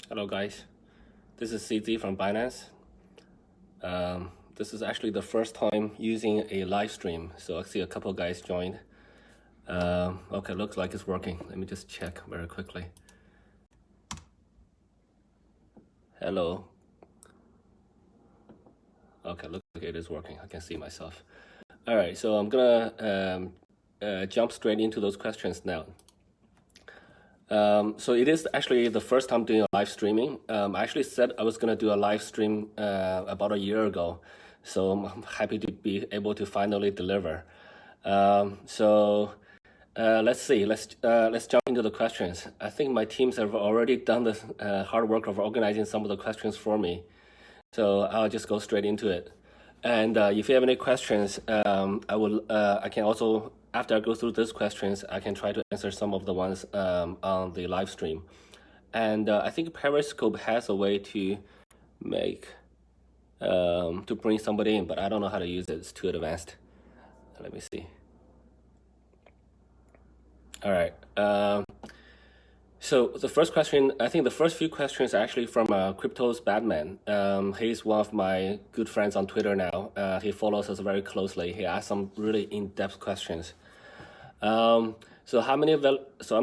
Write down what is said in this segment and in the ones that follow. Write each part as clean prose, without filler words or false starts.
Hello guys, this is CZ from Binance. This is actually the first time using a live stream, so I see a couple guys joined. Okay, looks like it's working. Let me just check very quickly. Hello. Okay, looks like it is working. I can see myself. All right, so I'm gonna jump straight into those questions now. So it is actually the first time doing a live streaming. I actually said I was gonna do a live stream about a year ago, so I'm happy to be able to finally deliver. Let's see. Let's jump into the questions. I think my teams have already done the hard work of organizing some of the questions for me, so I'll just go straight into it. And if you have any questions, I can also, after I go through these questions, I can try to answer some of the ones on the live stream. And I think Periscope has a way to make to bring somebody in, but I don't know how to use it. It's too advanced. Let me see. All right. So the first question, I think the first few questions are actually from Crypto's Batman. He's one of my good friends on Twitter now. He follows us very closely. He asked some really in-depth questions. So I'm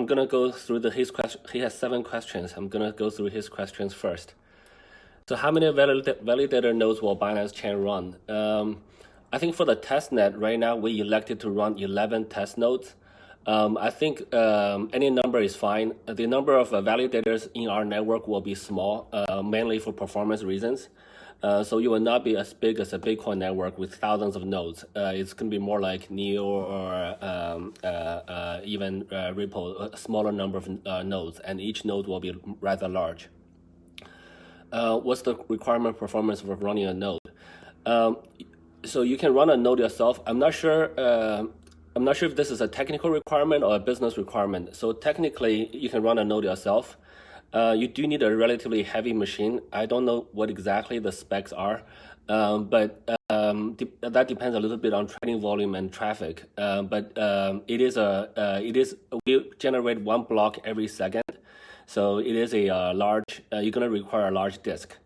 gonna go through his question. He has 7 questions. I'm gonna go through his questions first. So how many validator nodes will Binance Chain run? I think for the testnet right now, we elected to run 11 test nodes. I think any number is fine. The number of validators in our network will be small, mainly for performance reasons. So you will not be as big as a Bitcoin network with thousands of nodes. It's going to be more like Neo or even Ripple, a smaller number of nodes, and each node will be rather large. What's the requirement performance for running a node? So you can run a node yourself. I'm not sure if this is a technical requirement or a business requirement. So technically, you can run a node yourself. You do need a relatively heavy machine. I don't know what exactly the specs are, but that depends a little bit on trading volume and traffic. We generate 1 block every second, so it is a large. You're gonna require a large disk.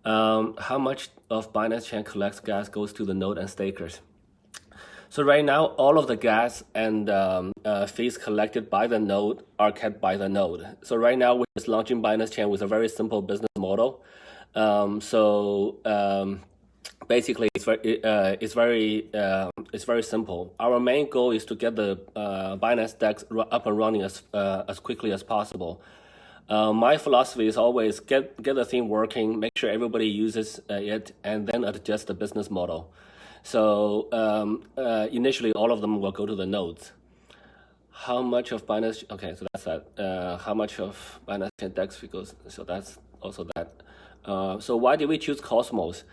How much of Binance Chain collects gas goes to the node and stakers? So right now, all of the gas and fees collected by the node are kept by the node. So right now, we're just launching Binance Chain with a very simple business model. Basically, it's very simple. Our main goal is to get the Binance DEX up and running as quickly as possible. My philosophy is always get the thing working, make sure everybody uses it, and then adjust the business model. So initially, all of them will go to the nodes. How much of Binance? Okay, so that's that. How much of Binance DEX goes? So that's also that. So why did we choose Cosmos?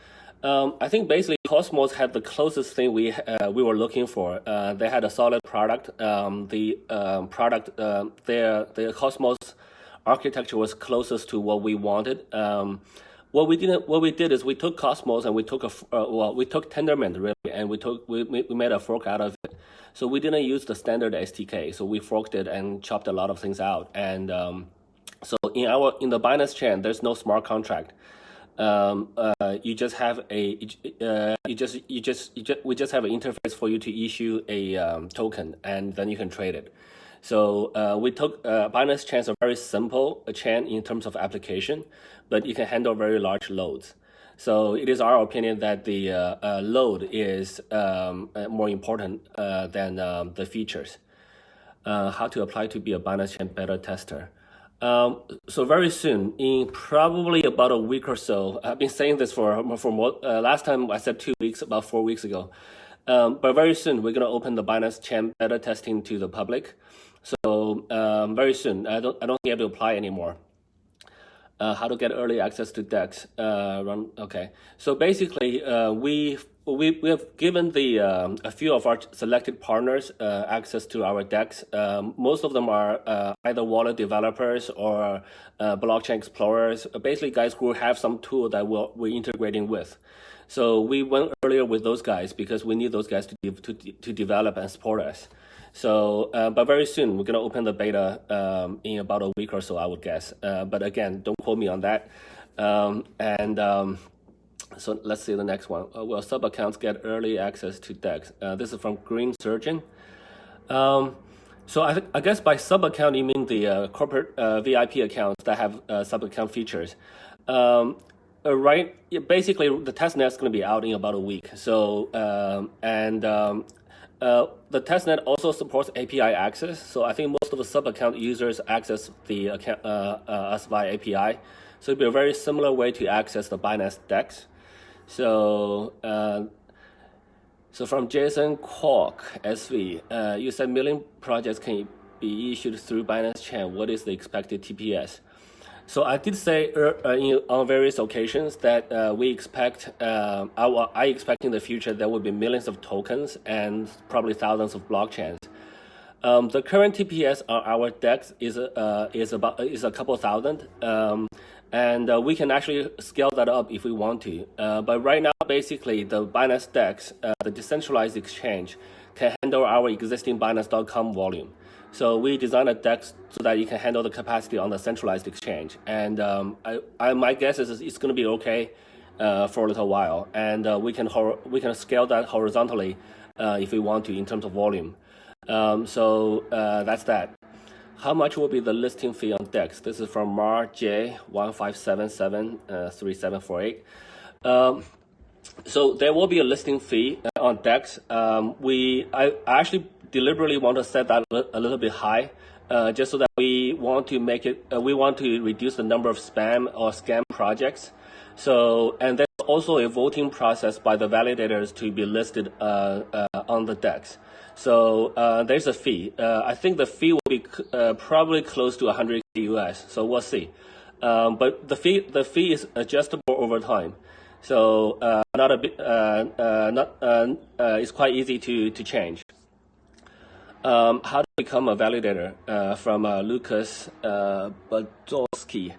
I think basically Cosmos had the closest thing we were looking for. They had a solid product. Their Cosmos architecture was closest to what we wanted. What we did is we took Cosmos and we took Tendermint really, and we made a fork out of it. So we didn't use the standard SDK. So we forked it and chopped a lot of things out. And so in the Binance chain, there's no smart contract. We just have an interface for you to issue a token, and then you can trade it. So we took Binance chains a very simple chain in terms of application, but it can handle very large loads. So it is our opinion that the load is more important than the features. How to apply to be a Binance chain beta tester? So very soon, in probably about a week or so, I've been saying this for more. Last time I said 2 weeks, about 4 weeks ago. But very soon, we're going to open the Binance chain beta testing to the public. So very soon, I don't think you have to apply anymore. How to get early access to DEX? Okay. So basically, we have given a few of our selected partners access to our DEX. Most of them are either wallet developers or blockchain explorers. Basically, guys who have some tool that we're integrating with. So we went earlier with those guys because we need those guys to develop and support us. So, but very soon we're gonna open the beta in about a week or so, I would guess. But again, don't quote me on that. So let's see the next one. Will sub accounts get early access to DEX? This is from Green Surgeon. So I guess by sub account you mean the corporate VIP accounts that have sub account features. Right, basically the testnet is going to be out in about a week. So the testnet also supports API access. So I think most of the sub account users access the account us via API. So it'd be a very similar way to access the Binance DEX. So from Jason Kwok SV, you said million projects can be issued through Binance Chain. What is the expected TPS? So I did say on various occasions that we expect, I expect in the future there will be millions of tokens and probably thousands of blockchains. The current TPS on our DEX is a couple thousand, and we can actually scale that up if we want to. But right now, basically, the Binance DEX, the decentralized exchange, can handle our existing Binance.com volume. So we designed a DEX so that you can handle the capacity on the centralized exchange. And my guess is it's going to be okay for a little while, and we can scale that horizontally if we want to in terms of volume. So that's that. How much will be the listing fee on DEX? This is from Mar J 15773748. So there will be a listing fee on DEX. I actually deliberately want to set that a little bit high, just so that we want to make it. We want to reduce the number of spam or scam projects. So, and there's also a voting process by the validators to be listed on the DEX. So there's a fee. I think the fee will be probably close to 100 US. So we'll see. But the fee is adjustable over time. So it's quite easy to change. How to become a validator? From Lucas Badowski.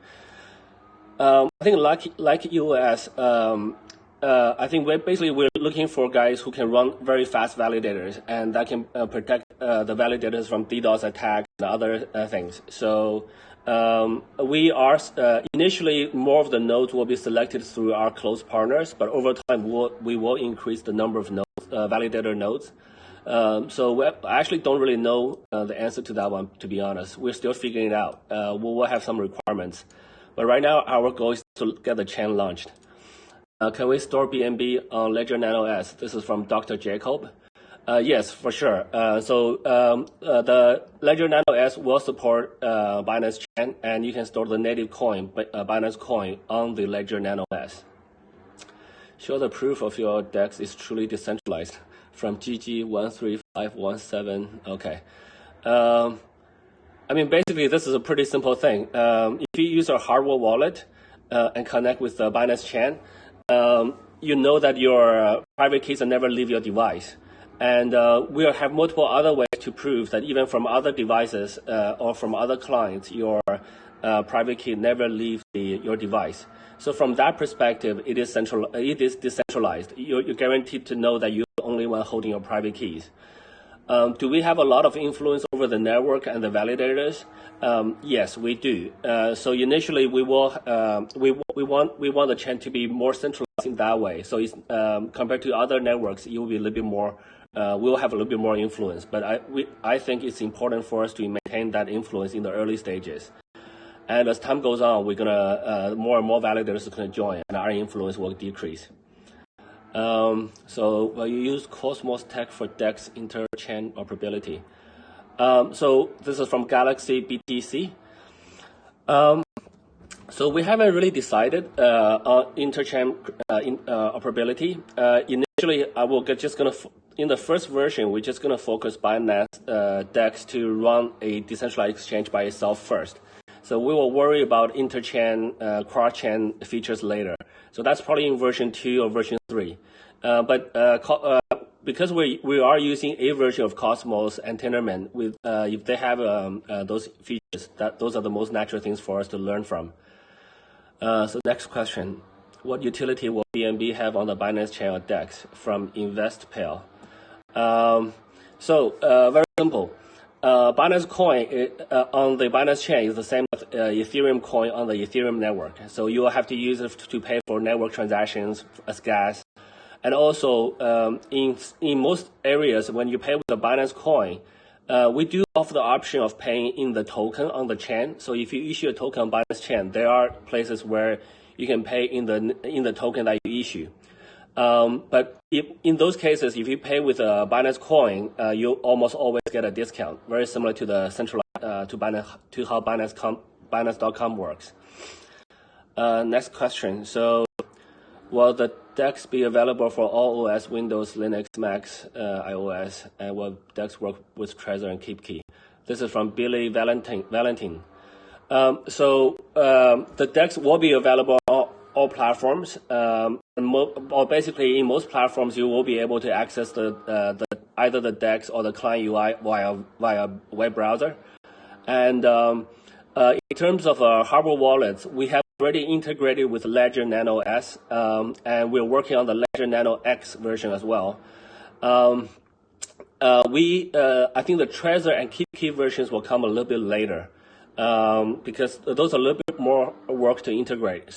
I think like US, I think we're looking for guys who can run very fast validators and that can protect the validators from DDoS attacks and other things. So we are initially more of the nodes will be selected through our close partners, but over time we will increase the number of nodes, validator nodes. So we actually don't really know the answer to that one, to be honest. We're still figuring it out. We will have some requirements. But right now, our goal is to get the chain launched. Can we store BNB on Ledger Nano S? This is from Dr. Jacob. Yes, for sure. So the Ledger Nano S will support Binance Chain, and you can store the native coin, Binance coin, on the Ledger Nano S. Show the proof of your DEX is truly decentralized. From GG13517. Okay. I mean, basically, this is a pretty simple thing. If you use a hardware wallet and connect with the Binance Chain, you know that your private keys will never leave your device. And we'll have multiple other ways to prove that even from other devices or from other clients, your private key never leaves your device. So from that perspective, it is decentralized. You're guaranteed to know that you're the only one holding your private keys. Do we have a lot of influence over the network and the validators? Yes, we do. So initially, we want the chain to be more centralized in that way. So it's, compared to other networks, it will be a little bit more. We'll have a little bit more influence. But I think it's important for us to maintain that influence in the early stages. And as time goes on, we're gonna more and more validators are gonna join, and our influence will decrease. So you use Cosmos Tech for DEX inter-chain operability. So this is from Galaxy BTC. So we haven't really decided on inter-chain operability. Initially, in the first version, we're just gonna focus Binance DEX to run a decentralized exchange by itself first. So we will worry about inter-chain, cross-chain features later. So that's probably in version 2 or version 3. But because we are using a version of Cosmos and Tendermint, with if they have those features, those are the most natural things for us to learn from. So next question: what utility will BNB have on the Binance Chain or DEX? From InvestPal. Very simple. Binance coin on the Binance chain is the same as Ethereum coin on the Ethereum network. So you will have to use it to pay for network transactions as gas. And also, in most areas, when you pay with the Binance coin, we do offer the option of paying in the token on the chain. So if you issue a token on Binance chain, there are places where you can pay in the token that you issue. But in those cases, if you pay with a Binance coin, you almost always get a discount, very similar to the central to how Binance.com works. Next question. So, will the DEX be available for all OS, Windows, Linux, Macs, iOS, and will DEX work with Trezor and KeepKey? This is from Billy Valentin. The DEX will be available on all platforms. Or basically, in most platforms, you will be able to access either the DEX or the client UI via web browser. And in terms of hardware wallets, we have already integrated with Ledger Nano S, and we're working on the Ledger Nano X version as well. I think the Trezor and KeepKey versions will come a little bit later, because those are a little bit more work to integrate.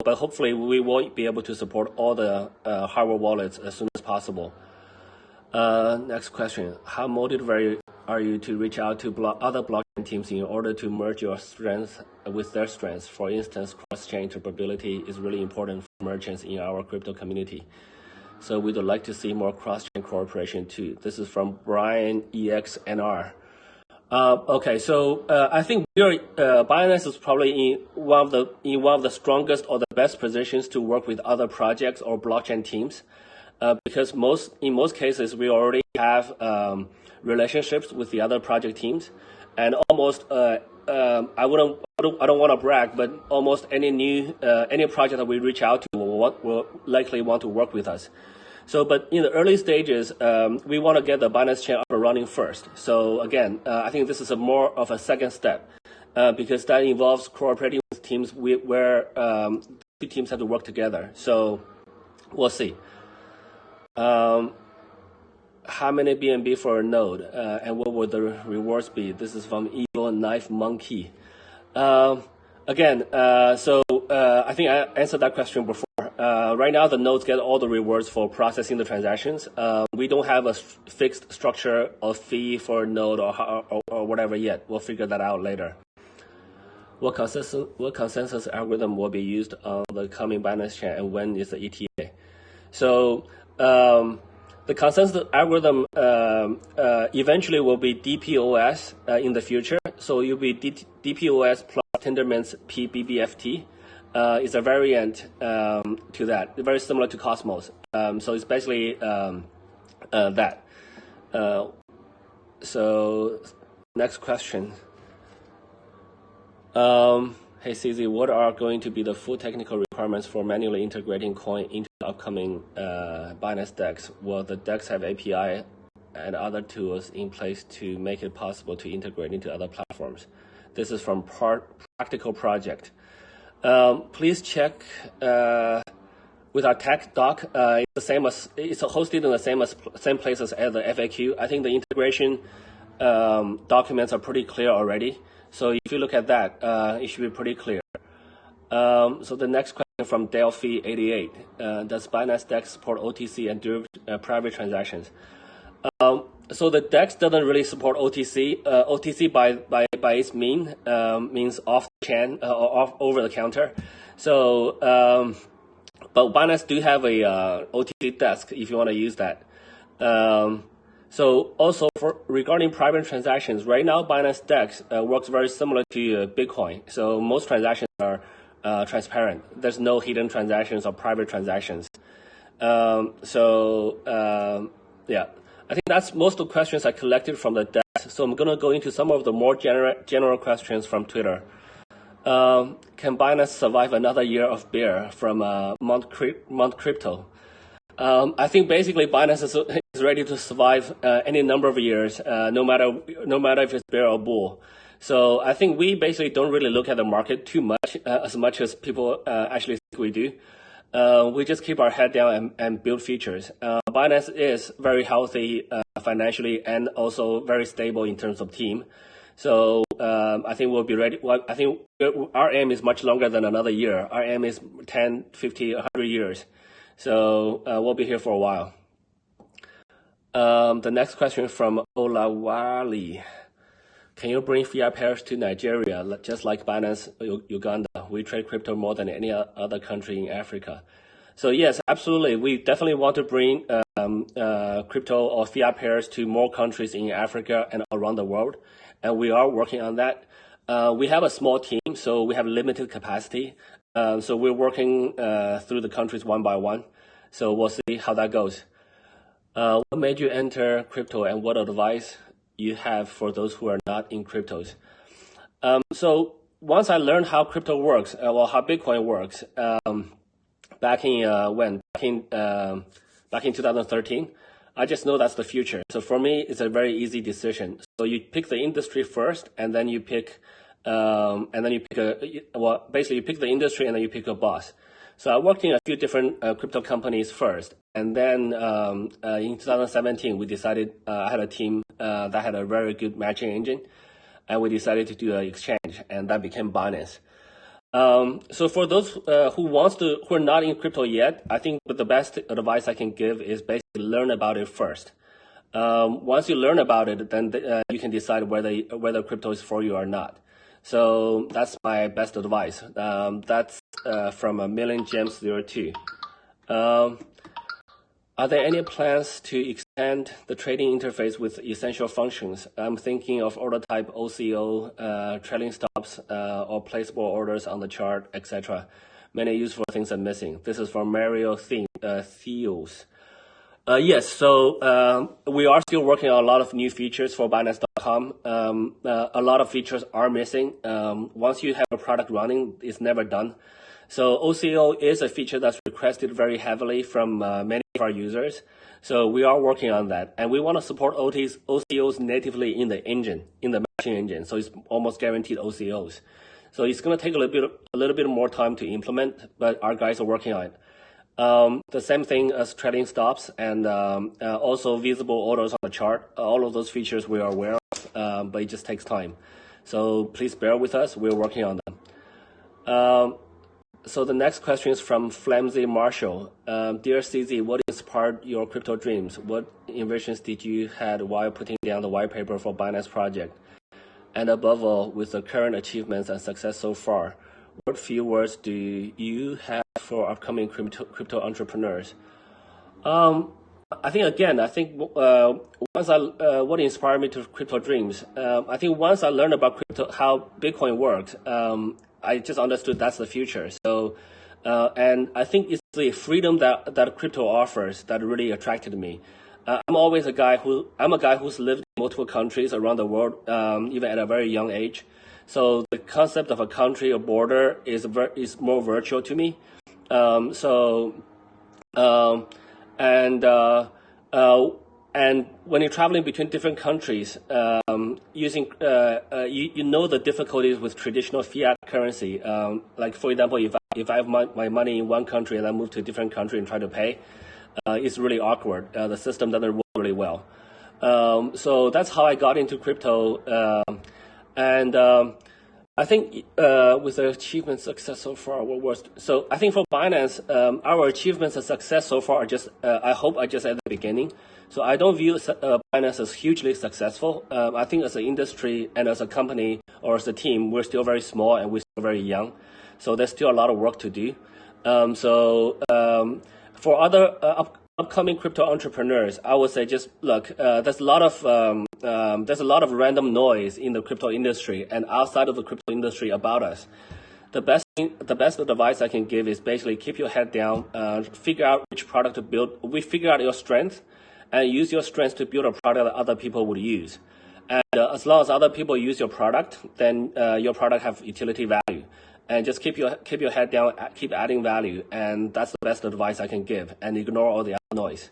But hopefully we will be able to support all the hardware wallets as soon as possible. Next question. How motivated are you to reach out to other blockchain teams in order to merge your strengths with their strengths? For instance, cross-chain interoperability is really important for merchants in our crypto community. So we'd like to see more cross-chain cooperation too. This is from Brian EXNR. Okay, so I think Binance is probably in one of the strongest or the best positions to work with other projects or blockchain teams, because in most cases we already have relationships with the other project teams, and almost I don't want to brag, but almost any project that we reach out to will likely want to work with us. So, but in the early stages, we want to get the Binance chain up and running first. So again, I think this is more of a second step, because that involves cooperating with teams where two teams have to work together. So we'll see. How many BNB for a node, and what would the rewards be? This is from Evil Knife Monkey. I think I answered that question before. Right now, the nodes get all the rewards for processing the transactions. We don't have a fixed structure of fee for a node or whatever yet. We'll figure that out later. What consensus algorithm will be used on the coming Binance chain, and when is the ETA? So the consensus algorithm eventually will be DPoS in the future. So it will be DPoS plus Tendermint's PBBFT. Is a variant to that, very similar to Cosmos. So it's basically that. So next question. Hey CZ, what are going to be the full technical requirements for manually integrating coin into the upcoming Binance DEX? Will the DEX have API and other tools in place to make it possible to integrate into other platforms? This is from Practical Project. Please check with our tech doc. It's hosted in the same places as the FAQ. I think the integration documents are pretty clear already. So if you look at that, it should be pretty clear. So the next question from Delphi88. Does Binance DEX support OTC and derivative private transactions? So the DEX doesn't really support OTC. OTC by its means off the chain or off over the counter. So, but Binance do have a OTC desk if you want to use that. So also regarding private transactions, right now Binance DEX works very similar to Bitcoin. So most transactions are transparent. There's no hidden transactions or private transactions. Yeah. I think that's most of the questions I collected from the DEX. So I'm going to go into some of the more general questions from Twitter. Can Binance survive another year of bear from Mount Crypto? I think basically Binance is ready to survive any number of years, no matter if it's bear or bull. So I think we basically don't really look at the market too much, as much as people actually think we do. We just keep our head down and build features. Binance is very healthy financially and also very stable in terms of team. So I think we'll be ready. Well, I think our aim is much longer than another year. Our aim is 10, 50, 100 years. So we'll be here for a while. The next question from Olawale. Can you bring fiat pairs to Nigeria, just like Binance, Uganda? We trade crypto more than any other country in Africa. So yes, absolutely. We definitely want to bring crypto or fiat pairs to more countries in Africa and around the world. And we are working on that. We have a small team, so we have limited capacity. So we're working through the countries one by one. So we'll see how that goes. What made you enter crypto, and what advice you have for those who are not in cryptos? So once I learned how crypto works, how Bitcoin works, back in 2013, I just know that's the future. So for me, it's a very easy decision. So you pick the industry first, and then you pick, basically you pick the industry and then you pick a boss. So I worked in a few different crypto companies first, and then in 2017 we decided I had a team that had a very good matching engine, and we decided to do an exchange, and that became Banias. So for those who are not in crypto yet, I think the best advice I can give is basically learn about it first. Once you learn about it, then you can decide whether crypto is for you or not. So that's my best advice. That's from a Million Gems 02. Are there any plans to extend the trading interface with essential functions? I'm thinking of order type OCO, trailing stops, or placeable orders on the chart, etc. Many useful things are missing. This is from Mario Theos. Yes, so we are still working on a lot of new features for Binance.com. A lot of features are missing. Once you have a product running, it's never done. So OCO is a feature that's requested very heavily from many of our users. So we are working on that, and we want to support OCOs natively in the engine, in the matching engine. So it's almost guaranteed OCOs. So it's going to take a little bit more time to implement, but our guys are working on it. The same thing as trailing stops and also visible orders on the chart. All of those features we are aware of, but it just takes time. So please bear with us. We're working on them. So the next question is from Flamsy Marshall. Dear CZ, what inspired your crypto dreams? What innovations did you had while putting down the white paper for Binance project? And above all, with the current achievements and success so far, what few words do you have for upcoming crypto entrepreneurs? I think what inspired me to crypto dreams, I think once I learned about crypto, how Bitcoin works, I just understood that's the future. So, and I think it's the freedom that crypto offers that really attracted me. I'm a guy who's lived in multiple countries around the world, even at a very young age. So the concept of a country or border is more virtual to me. And when you're traveling between different countries, using you know the difficulties with traditional fiat currency. Like for example, if I have my money in one country and I move to a different country and try to pay, it's really awkward. The system doesn't work really well. So that's how I got into crypto. I think with the achievement success so far, so I think for Binance, our achievements and success so far are just I hope are just at the beginning. So I don't view Binance as hugely successful. I think as an industry and as a company or as a team, we're still very small and we're still very young. So there's still a lot of work to do. For other upcoming crypto entrepreneurs, I would say just look. There's a lot of random noise in the crypto industry and outside of the crypto industry about us. The best advice I can give is basically keep your head down, figure out which product to build. Figure out your strength, and use your strength to build a product that other people would use. And as long as other people use your product, then your product have utility value. And just keep your head down, keep adding value, and that's the best advice I can give. And ignore all the other noise.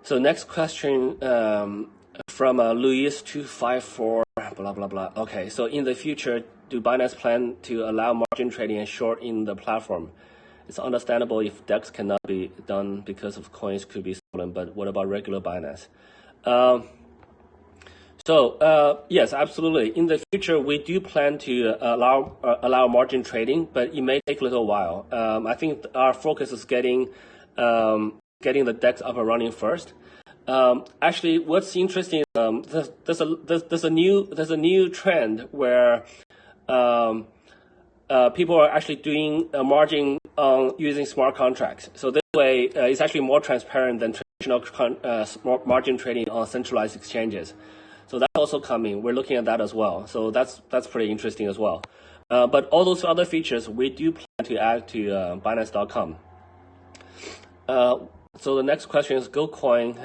So next question from Luis254 blah blah blah. Okay, so in the future, do Binance plan to allow margin trading and short in the platform? It's understandable if DEX cannot be done because of coins could be stolen, but what about regular Binance? Yes, absolutely. In the future, we do plan to allow margin trading, but it may take a little while. I think our focus is getting the DEX up and running first. Actually, what's interesting, there's a new trend where people are actually doing margin using smart contracts. So this way, it's actually more transparent than traditional margin trading on centralized exchanges. So that's also coming. We're looking at that as well. So that's pretty interesting as well. But all those other features we do plan to add to Binance.com. So the next question is Goldcoin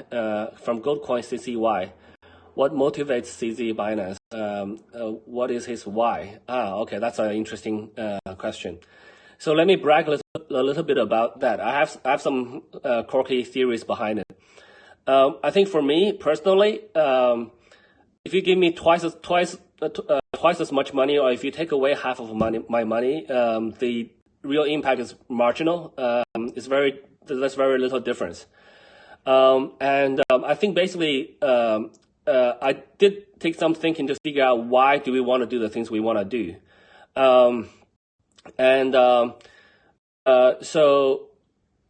from Goldcoin CCY. What motivates CZ Binance? What is his why? Okay, that's an interesting question. So let me brag a little bit about that. I have some quirky theories behind it. I think for me personally, if you give me twice as much money, or if you take away half of my money, the real impact is marginal. There's very little difference. I think basically, I did take some thinking to figure out why do we want to do the things we want to do. So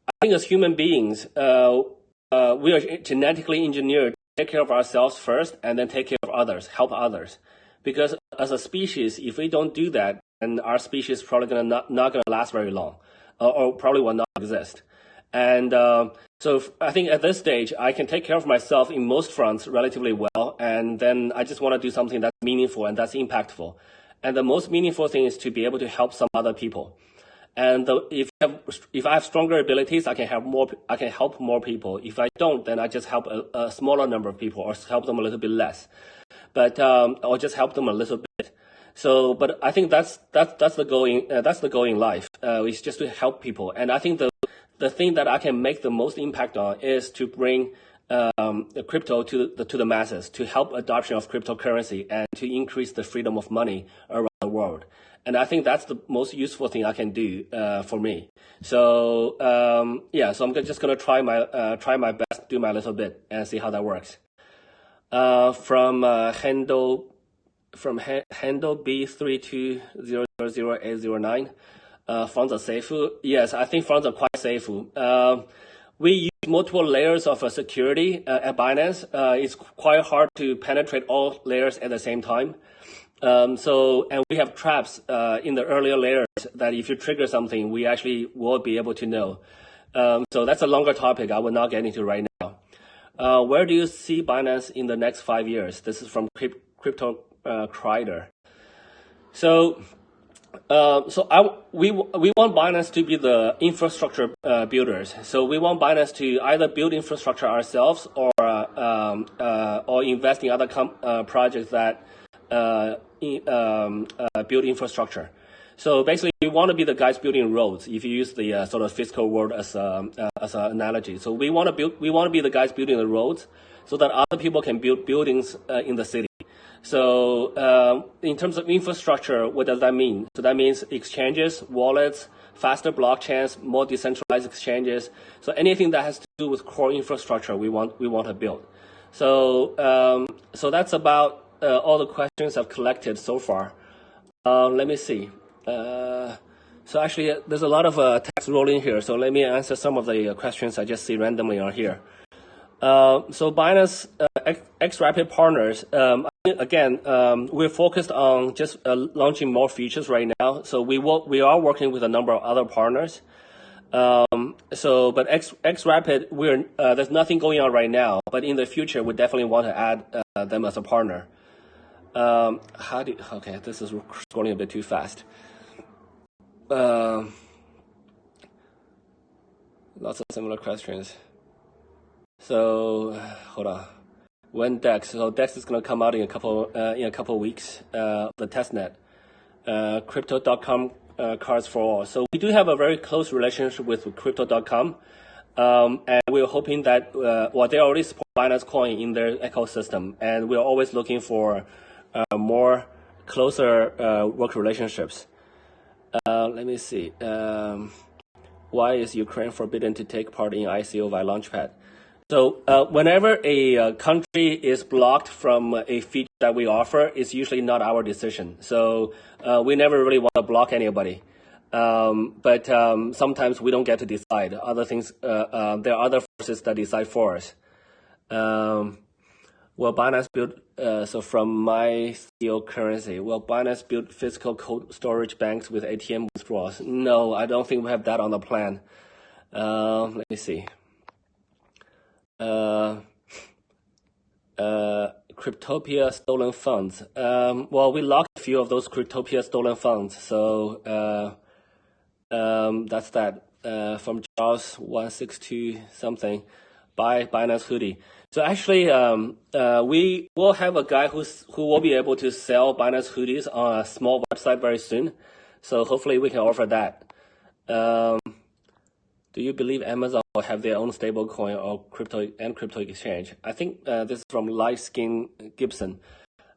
I think as human beings, we are genetically engineered to take care of ourselves first and then take care of others, help others. Because as a species, if we don't do that, then our species is probably not gonna last very long, or probably will not exist. And so I think at this stage, I can take care of myself in most fronts relatively well, and then I just want to do something that's meaningful and that's impactful. And the most meaningful thing is to be able to help some other people. And if I have stronger abilities, I can help more people. If I don't, then I just help a smaller number of people, or help them a little bit less, or just help them a little bit. So, but I think that's the goal in life. It's just to help people. And I think the thing that I can make the most impact on is to bring the crypto to the masses, to help adoption of cryptocurrency and to increase the freedom of money around the world. And I think that's the most useful thing I can do for me. So so I'm just gonna try my best, do my little bit, and see how that works. From handle B320000809. Funds are safe. Yes, I think funds are quite safe. We use multiple layers of security at Binance. It's quite hard to penetrate all layers at the same time. And we have traps in the earlier layers that if you trigger something, we actually will be able to know. So that's a longer topic I will not get into right now. Where do you see Binance in the next 5 years? This is from Crypto Crider. We want Binance to be the infrastructure builders. So we want Binance to either build infrastructure ourselves or invest in other projects that build infrastructure. So basically, we want to be the guys building roads. If you use the sort of fiscal word as an analogy, so we want to be the guys building the roads, so that other people can build buildings in the city. So in terms of infrastructure, what does that mean? So that means exchanges, wallets, faster blockchains, more decentralized exchanges. So anything that has to do with core infrastructure, we want to build. So that's about all the questions I've collected so far. Let me see. So actually, there's a lot of text rolling here. So let me answer some of the questions I just see randomly on here. So Binance XRapid partners. Again, we're focused on just launching more features right now. So we are working with a number of other partners. But XRapid, there's nothing going on right now. But in the future, we definitely want to add them as a partner. Okay, this is scrolling a bit too fast. Lots of similar questions. So hold on. When DEX? So DEX is going to come out in a couple weeks. The testnet, Crypto.com cards for all. So we do have a very close relationship with Crypto.com, and we're hoping that they already support Binance Coin in their ecosystem, and we're always looking for more closer work relationships. Let me see. Why is Ukraine forbidden to take part in ICO via Launchpad? So whenever a country is blocked from a feature that we offer, it's usually not our decision. So we never really want to block anybody. But sometimes we don't get to decide. Other things, there are other forces that decide for us. Well, Binance built, so from my CEO currency, will Binance build physical cold storage banks with ATM withdrawals? No, I don't think we have that on the plan. Let me see. Cryptopia stolen funds. Well, we locked a few of those Cryptopia stolen funds. So that's that. From Charles 162 something, buy Binance hoodie. So actually, we will have a guy who will be able to sell Binance hoodies on a small website very soon. So hopefully we can offer that. Do you believe Amazon will have their own stablecoin or crypto exchange? I think this is from Lightskin Gibson.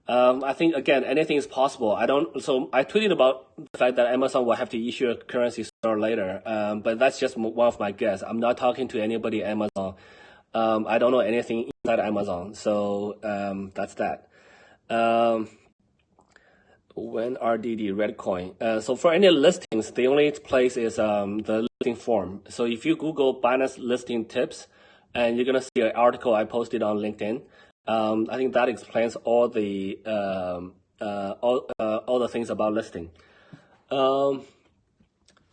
I think again, anything is possible. So I tweeted about the fact that Amazon will have to issue a currency sooner or later. But that's just one of my guess. I'm not talking to anybody at Amazon. I don't know anything inside Amazon. So that's that. When RDD Redcoin. So for any listings, the only place is the listing form. So if you Google Binance listing tips, and you're gonna see an article I posted on LinkedIn. I think that explains all the things about listing.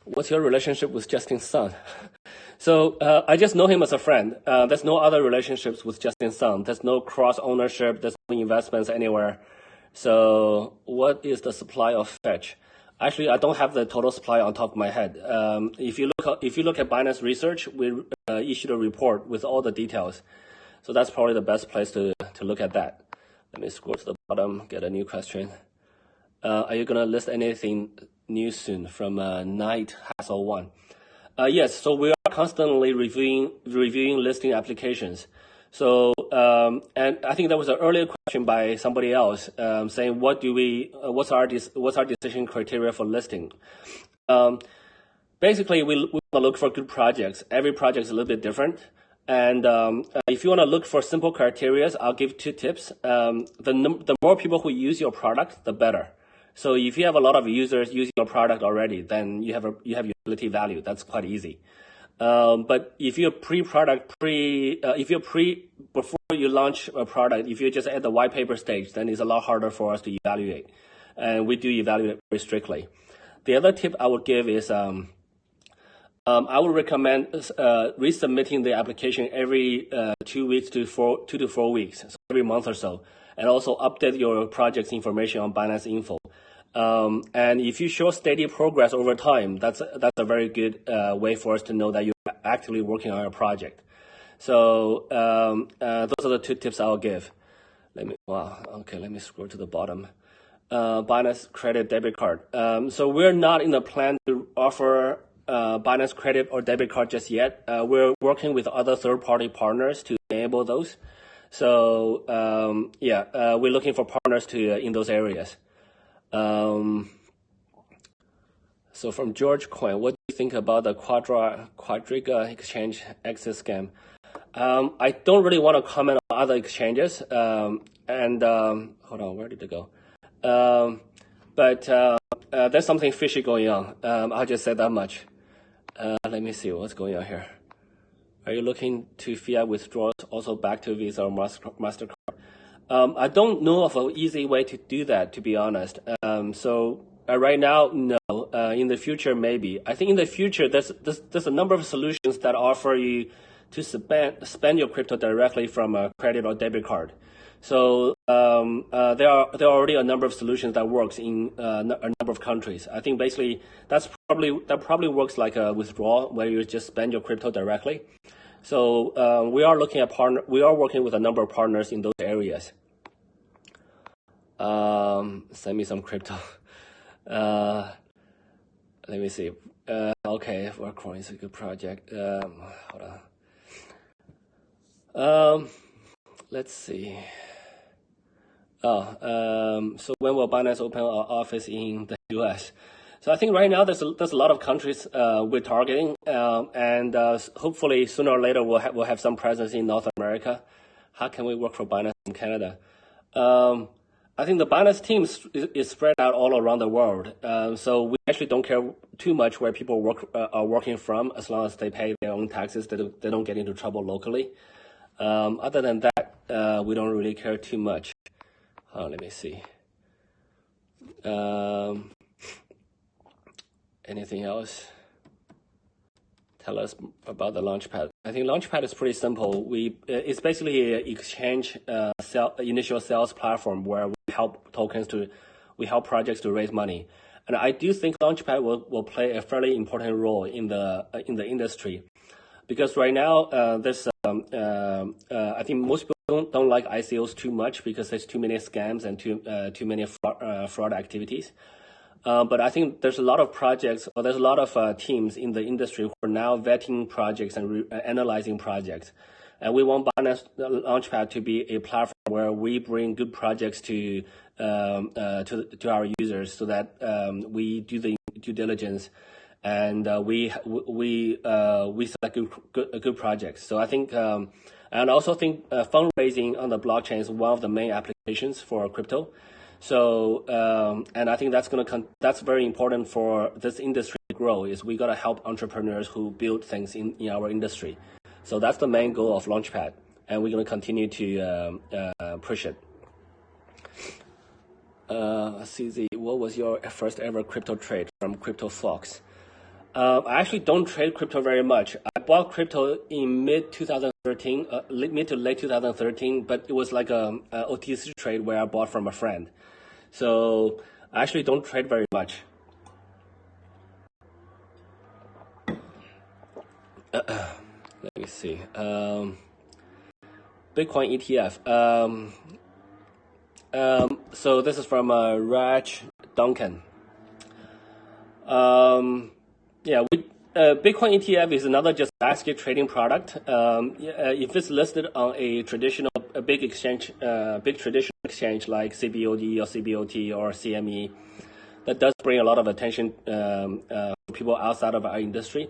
What's your relationship with Justin Sun? So I just know him as a friend. There's no other relationships with Justin Sun. There's no cross ownership. There's no investments anywhere. So what is the supply of Fetch? Actually, I don't have the total supply on top of my head. If you look at Binance Research, we issued a report with all the details. So that's probably the best place to look at that. Let me scroll to the bottom, get a new question. Are you gonna list anything new soon? From Night Hassle 1. Yes, so we are constantly reviewing listing applications. So, and I think there was an earlier question by somebody else saying, what's our decision criteria for listing? Basically, we want to look for good projects. Every project is a little bit different. And if you want to look for simple criteria, I'll give 2 tips. The more people who use your product, the better. So if you have a lot of users using your product already, then you have utility value. That's quite easy. But if you're before you launch a product, if you're just at the white paper stage, then it's a lot harder for us to evaluate. And we do evaluate very strictly. The other tip I would give is, I would recommend resubmitting the application every 2 weeks to 2 to 4 weeks, so every month or so, and also update your project's information on Binance Info. And if you show steady progress over time, that's a very good way for us to know that you're actively working on a project. So those are the 2 tips I'll give. Let me scroll to the bottom. Binance credit debit card. So we're not in the plan to offer Binance credit or debit card just yet. We're working with other third-party partners to enable those. So we're looking for partners in those areas. So from George Coin, what do you think about the Quadriga exchange exit scam? I don't really want to comment on other exchanges. Hold on, where did it go? But there's something fishy going on. I'll just say that much. Let me see what's going on here. Are you looking to fiat withdrawals also back to Visa or MasterCard? I don't know of an easy way to do that, to be honest. So right now, no. In the future, maybe. I think in the future, there's a number of solutions that offer you to spend your crypto directly from a credit or debit card. So there are already a number of solutions that works in a number of countries. I think basically that probably works like a withdrawal where you just spend your crypto directly. So we are working with a number of partners in those areas. Send me some crypto. Let me see. Okay, Workcoin is a good project. Hold on. Let's see. So when will Binance open our office in the US? So I think right now there's a lot of countries we're targeting, and hopefully sooner or later we'll have some presence in North America. How can we work for Binance in Canada? I think the Binance team is spread out all around the world, so we actually don't care too much where people are working from, as long as they pay their own taxes. They don't get into trouble locally. Other than that, we don't really care too much. Let me see. Anything else? Tell us about the Launchpad. I think Launchpad is pretty simple. It's basically an exchange initial sales platform where we help projects to raise money. And I do think Launchpad will play a fairly important role in the industry, because right now I think most people don't like ICOs too much because there's too many scams and too many fraud activities. But I think there's a lot of projects, or there's a lot of teams in the industry who are now vetting projects and analyzing projects. And we want Binance Launchpad to be a platform where we bring good projects to our users, so that we do the due diligence and we select good projects. So I think, and I also think fundraising on the blockchain is one of the main applications for crypto. So, and I think that's very important for this industry to grow, is we got to help entrepreneurs who build things in our industry. So that's the main goal of Launchpad, and we're going to continue to push it. CZ, what was your first ever crypto trade from Crypto Fox? I actually don't trade crypto very much. I bought crypto in mid to late 2013, but it was like a OTC trade where I bought from a friend. So I actually don't trade very much. Let me see. Bitcoin ETF. So this is from Raj Duncan. Bitcoin ETF is another just basket trading product. If it's listed on a big traditional exchange like CBOD or CBOT or CME, that does bring a lot of attention for people outside of our industry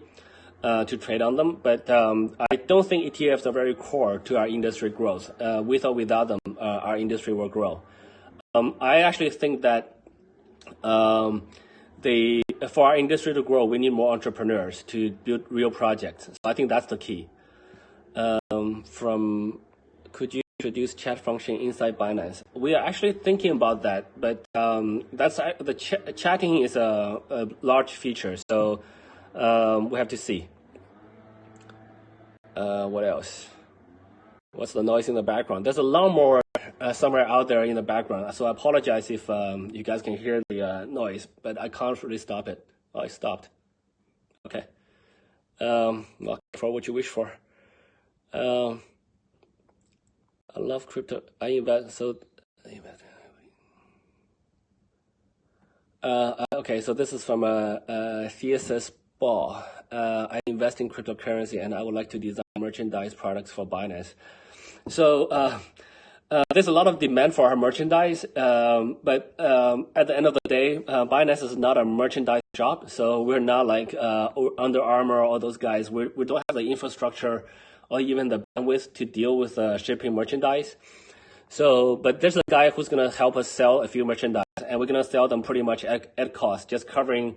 to trade on them. But I don't think ETFs are very core to our industry growth. With or without them, our industry will grow. I actually think that for our industry to grow, we need more entrepreneurs to build real projects. So I think that's the key. Could you introduce chat function inside Binance? We are actually thinking about that, but chatting is a large feature, so we have to see. What else? What's the noise in the background? There's a lawnmower somewhere out there in the background, so I apologize if you guys can hear the noise, but I can't really stop it. Oh, it stopped. Okay. Well, for what you wish for. I love crypto. I invest. Okay, so this is from Thesis Ball. I invest in cryptocurrency, and I would like to design merchandise products for Binance. So there's a lot of demand for our merchandise, but at the end of the day, Binance is not a merchandise shop, so we're not like Under Armour or all those guys. We don't have the infrastructure or even the bandwidth to deal with shipping merchandise. So, but there's a guy who's going to help us sell a few merchandise, and we're going to sell them pretty much at cost, just covering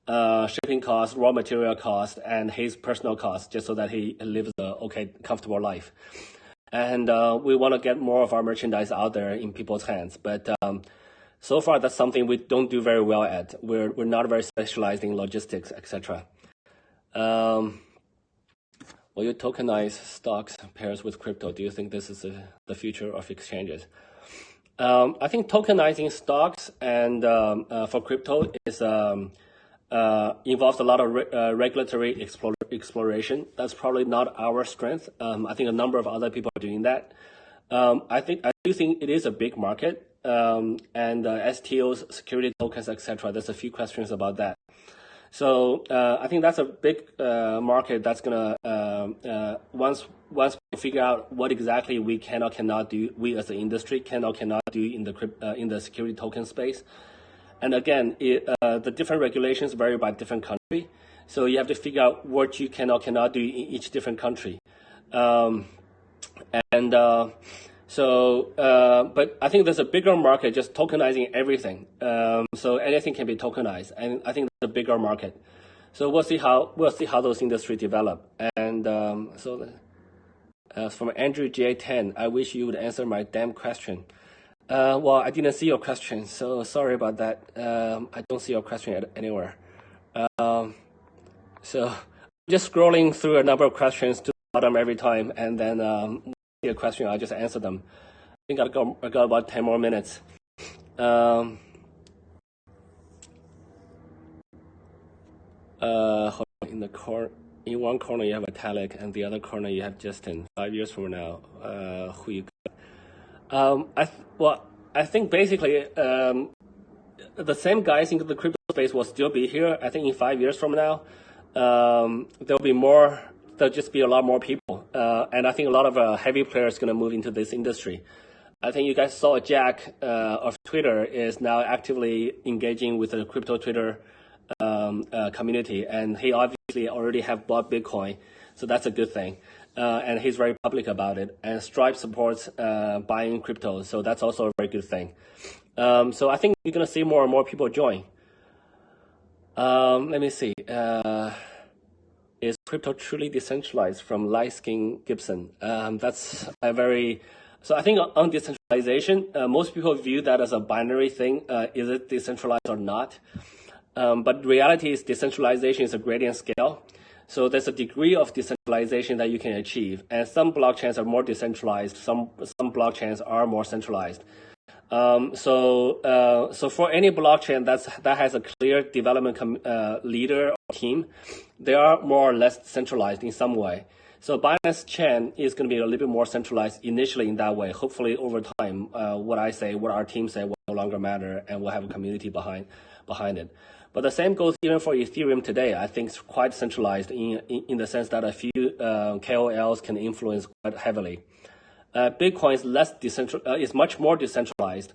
shipping costs, raw material costs, and his personal costs, just so that he lives a comfortable life. And we want to get more of our merchandise out there in people's hands. But so far, that's something we don't do very well at. We're not very specialized in logistics, etc. Will you tokenize stocks pairs with crypto? Do you think this is the future of exchanges? I think tokenizing stocks and for crypto is involves a lot of regulatory exploration. That's probably not our strength. I think a number of other people are doing that. I do think it is a big market, and STOs, security tokens, etc. There's a few questions about that. So I think that's a big market that's gonna once we figure out what exactly we can or cannot do, we as the industry can or cannot do in the security token space, And again, the different regulations vary by different country. So you have to figure out what you can or cannot do in each different country. But I think there's a bigger market just tokenizing everything. So anything can be tokenized, and I think there's a bigger market. So we'll see how those industries develop. And from Andrew J10, I wish you would answer my damn question. Well, I didn't see your question, so sorry about that. I don't see your question anywhere. So just scrolling through a number of questions to the bottom every time, and then see a question, I'll just answer them. I think I got about 10 more minutes. In one corner you have Vitalik, and the other corner you have Justin. 5 years from now, who you got? I think basically the same guys in the crypto space will still be here. I think in 5 years from now, there'll just be a lot more people, and I think a lot of heavy players going to move into this industry. I think you guys saw Jack of Twitter is now actively engaging with the crypto Twitter community, and he obviously already have bought Bitcoin, so that's a good thing. And he's very public about it. And Stripe supports buying crypto, so that's also a very good thing. So I think you're going to see more and more people join. Let me see. Is crypto truly decentralized? From Lightskin Gibson. That's a very... So I think on decentralization, most people view that as a binary thing. Is it decentralized or not? But reality is decentralization is a gradient scale. So there's a degree of decentralization that you can achieve. And some blockchains are more decentralized. Some blockchains are more centralized. So for any blockchain that has a clear development leader or team, they are more or less centralized in some way. So Binance chain is going to be a little bit more centralized initially in that way. Hopefully over time, what I say, what our team say will no longer matter, and we'll have a community behind it. But the same goes even for Ethereum today. I think it's quite centralized in the sense that a few KOLs can influence quite heavily. Bitcoin is much more decentralized.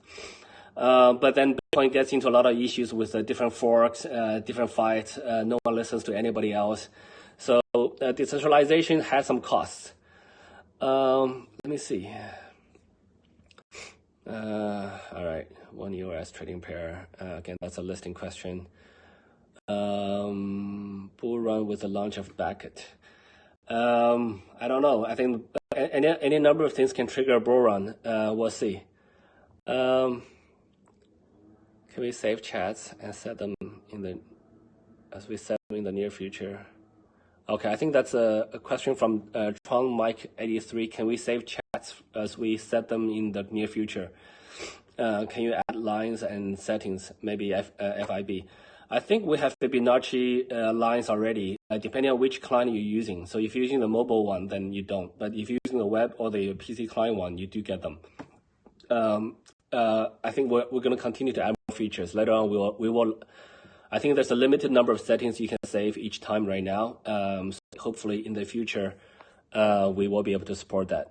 But then Bitcoin gets into a lot of issues with different forks, different fights. No one listens to anybody else. So decentralization has some costs. Let me see. All right, one US trading pair. Again, that's a listing question. Bull run with the launch of Bucket. I don't know. I think any number of things can trigger a bull run. We'll see. Can we save chats and set them as we set them in the near future? Okay, I think that's a question from Tron Mike 83. Can we save chats as we set them in the near future? Can you add lines and settings, maybe FIB? I think we have Fibonacci lines already, depending on which client you're using. So if you're using the mobile one, then you don't. But if you're using the web or the PC client one, you do get them. I think we're going to continue to add more features. Later on, we will. I think there's a limited number of settings you can save each time right now. So hopefully in the future, we will be able to support that.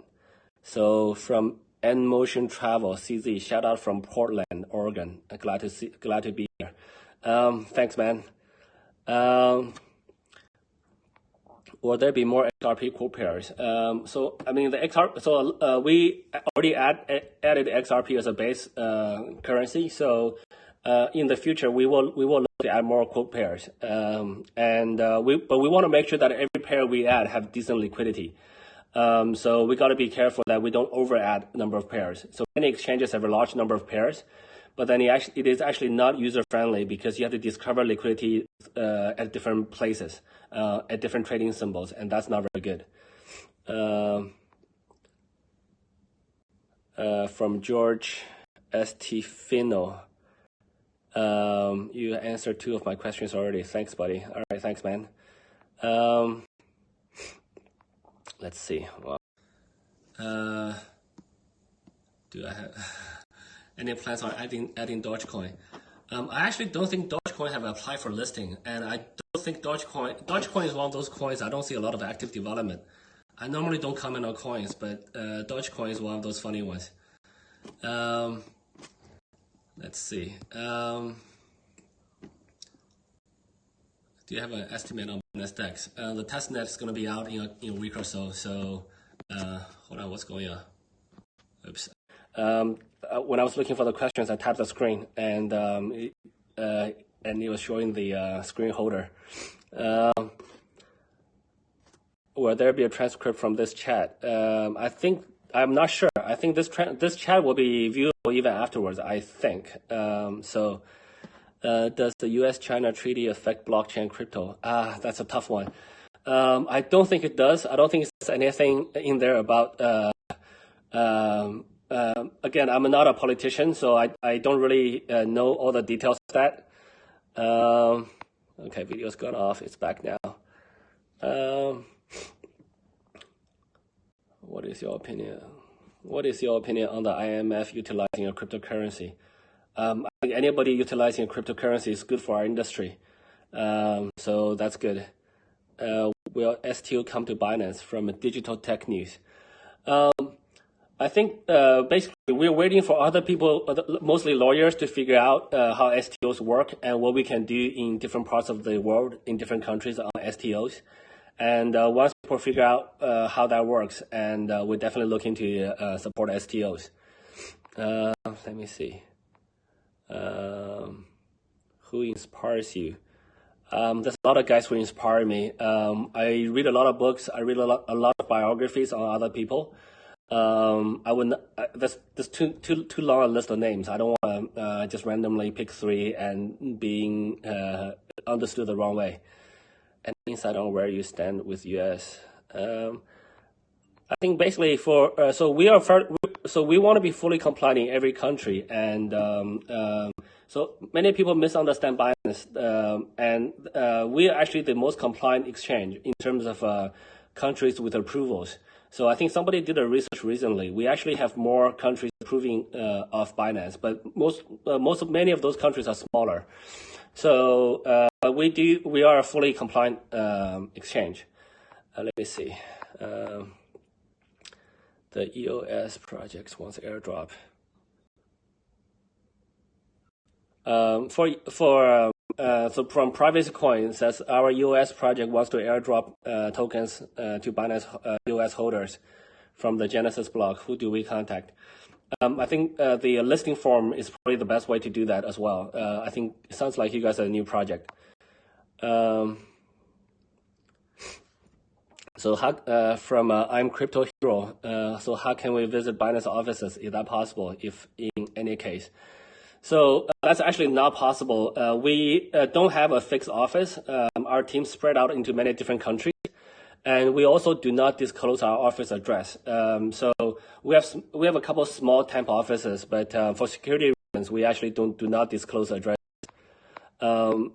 So from N Motion Travel, CZ, shout out from Portland, Oregon. Glad to be here. Thanks, man. Will there be more XRP quote pairs? So I mean the XRP. So we already added XRP as a base currency. So in the future we will look to add more quote pairs. But we want to make sure that every pair we add have decent liquidity. So we got to be careful that we don't over add number of pairs. So many exchanges have a large number of pairs, but then it is actually not user friendly because you have to discover liquidity at different places, at different trading symbols, and that's not very good. From George St. Fino, you answered 2 of my questions already. Thanks, buddy. All right, thanks, man. Let's see. Well, do I have any plans on adding Dogecoin? I actually don't think Dogecoin have applied for listing, and I don't think Dogecoin is one of those coins I don't see a lot of active development. I normally don't comment on coins, but Dogecoin is one of those funny ones. Let's see. Do you have an estimate on Binance DEX? The testnet is going to be out in a week or so. So, hold on, what's going on? Oops. When I was looking for the questions, I tapped the screen, and it was showing the screen holder. Will there be a transcript from this chat? I'm not sure. I think this chat will be viewable even afterwards, I think. Does the U.S.-China treaty affect blockchain crypto? That's a tough one. I don't think it does. I don't think there's anything in there about... again, I'm not a politician, so I don't really know all the details of that. Okay, video's gone off. It's back now. What is your opinion? What is your opinion on the IMF utilizing a cryptocurrency? I think anybody utilizing a cryptocurrency is good for our industry. So that's good. Will STO come to Binance from Digital Tech News? I think basically we're waiting for other people, mostly lawyers, to figure out how STOs work and what we can do in different parts of the world, in different countries on STOs. And once people figure out how that works, and we're definitely looking to support STOs. Let me see. Who inspires you? There's a lot of guys who inspire me. I read a lot of books. I read a lot of biographies on other people. I would not, there's too long a list of names. I don't want to just randomly pick three and being understood the wrong way. Any insight on where you stand with US? I think basically so we want to be fully compliant in every country, and so many people misunderstand Binance, and we are actually the most compliant exchange in terms of countries with approvals. So I think somebody did a research recently. We actually have more countries approving of Binance, but many of those countries are smaller. So we are a fully compliant exchange. Let me see. The EOS projects wants airdrop. So from Privacy Coin says our US project wants to airdrop tokens to Binance US holders from the Genesis block. Who do we contact? I think the listing form is probably the best way to do that as well. I think it sounds like you guys are a new project. So how, from I'm Crypto Hero. So how can we visit Binance offices? Is that possible? If in any case. So that's actually not possible. We don't have a fixed office. Our team spread out into many different countries, and we also do not disclose our office address. So we have a couple of small temp offices, but for security reasons, we actually do not disclose address. Do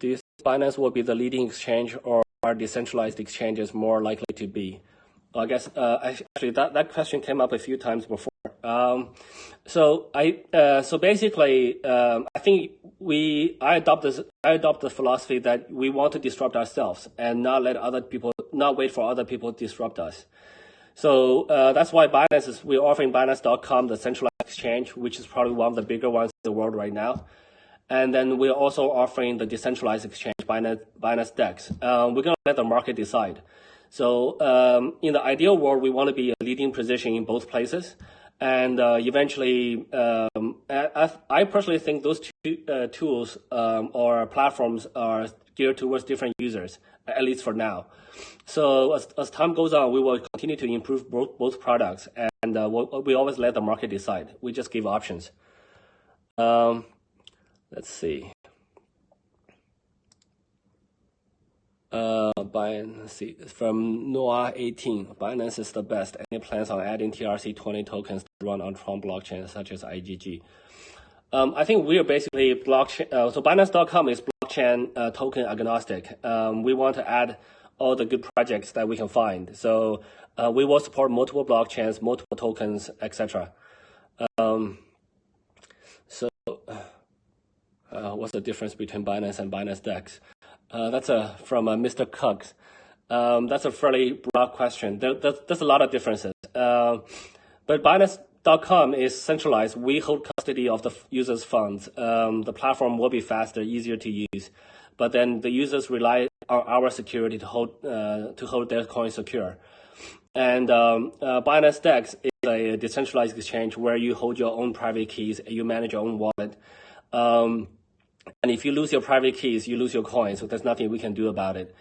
you think Binance will be the leading exchange, or are decentralized exchanges more likely to be? I guess actually that question came up a few times before. So basically, I think I adopt the philosophy that we want to disrupt ourselves and not wait for other people to disrupt us. So that's why we're offering Binance.com, the centralized exchange, which is probably one of the bigger ones in the world right now. And then we're also offering the decentralized exchange, Binance DEX. We're going to let the market decide. So in the ideal world, we want to be a leading position in both places. And eventually, I personally think those two tools or platforms are geared towards different users, at least for now. So as time goes on, we will continue to improve both products. And we always let the market decide. We just give options. Let's see. Binance from Noah 18. Binance is the best. Any plans on adding TRC20 tokens to run on Tron blockchain such as IGG? I think we are basically blockchain. So Binance.com is blockchain token agnostic. We want to add all the good projects that we can find. So we will support multiple blockchains, multiple tokens, etc. What's the difference between Binance and Binance DEX? That's from Mr. Cuggs. That's a fairly broad question. There's a lot of differences. But Binance Binance.com is centralized. We hold custody of the users' funds. The platform will be faster, easier to use, but then the users rely on our security to hold their coins secure. And Binance Dex is a decentralized exchange where you hold your own private keys, you manage your own wallet. And if you lose your private keys, you lose your coins. So there's nothing we can do about it.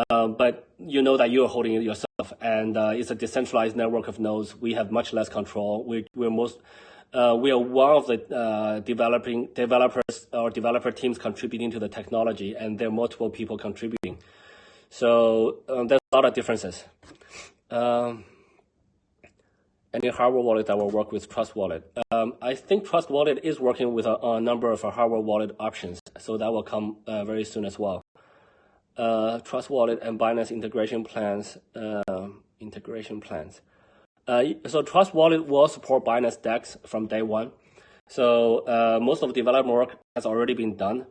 But you know that you are holding it yourself, and it's a decentralized network of nodes. We have much less control. We are one of the developers or developer teams contributing to the technology, and there are multiple people contributing. So there's a lot of differences. Any hardware wallet that will work with Trust Wallet? I think Trust Wallet is working with a number of hardware wallet options, so that will come very soon as well. Trust Wallet and Binance integration plans. So Trust Wallet will support Binance Dex from day one. So most of the development work has already been done.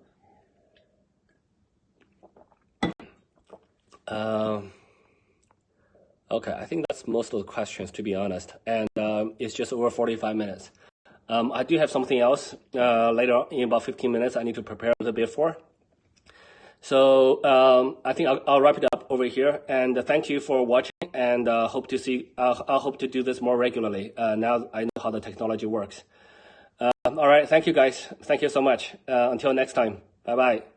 Okay, I think that's most of the questions, to be honest. And it's just over 45 minutes. I do have something else later in about 15 minutes I need to prepare a little bit for. So I think I'll wrap it up over here. And thank you for watching. And I hope to do this more regularly. Now I know how the technology works. All right, thank you guys. Thank you so much. Until next time. Bye-bye.